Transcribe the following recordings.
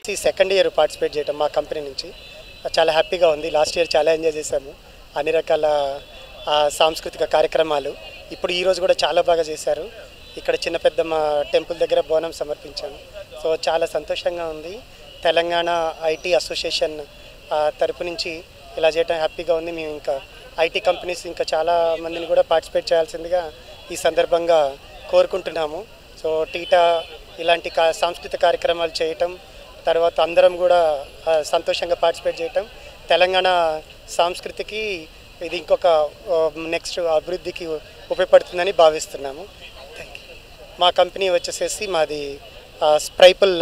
Second year participate చేయడం మా company నుంచి చాలా హ్యాపీగా ఉంది. లాస్ట్ ఇయర్ చాలా ఎంజాయ్ చేశాము, అన్ని రకాల సాంస్కృతిక కార్యక్రమాలు. ఇప్పుడు ఈరోజు కూడా చాలా బాగా చేశారు. ఇక్కడ చిన్న పెద్దమ్మ టెంపుల్ దగ్గర బోనం సమర్పించాము. సో చాలా సంతోషంగా ఉంది. తెలంగాణ ఐటీ అసోసియేషన్ తరపు నుంచి ఇలా చేయడం హ్యాపీగా ఉంది. మేము ఇంకా ఐటీ కంపెనీస్ ఇంకా చాలా మందిని కూడా పార్టిసిపేట్ చేయాల్సిందిగా ఈ సందర్భంగా కోరుకుంటున్నాము. సో టీటా ఇలాంటి సాంస్కృతిక కార్యక్రమాలు చేయటం, తర్వాత అందరం కూడా సంతోషంగా పార్టిసిపేట్ చేయటం తెలంగాణ సంస్కృతికి ఇది ఇంకొక నెక్స్ట్ అభివృద్ధికి ఉపయోగపడుతుందని భావిస్తున్నాము. మా కంపెనీ వచ్చేసేసి మాది స్ప్రైపుల్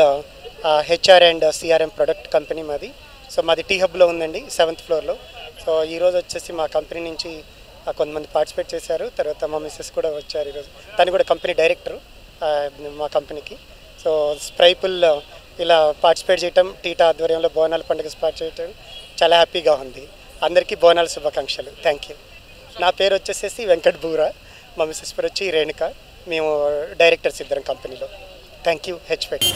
HR and CRM product company మాది. సో మాది టీ హబ్లో ఉందండి, 7th ఫ్లోర్లో. సో ఈరోజు వచ్చేసి మా కంపెనీ నుంచి కొంతమంది పార్టిసిపేట్ చేశారు. తర్వాత మా మిస్సెస్ కూడా వచ్చారు ఈరోజు. తను కూడా కంపెనీ డైరెక్టర్ మా కంపెనీకి. సో స్ప్రైపుల్ ఇలా పార్టిసిపేట్ చేయటం, టీటా ఆధ్వర్యంలో బోనాల పండుగ స్టార్ట్ చేయటం చాలా హ్యాపీగా ఉంది. అందరికీ బోనాల శుభాకాంక్షలు. Thank you. నా పేరు వచ్చేసేసి వెంకట్ బూరా, మా మిస్సెస్ పేరు వచ్చి రేణుక. మేము డైరెక్టర్స్ ఇద్దరం కంపెనీలో. Thank you. హెచ్పెట్.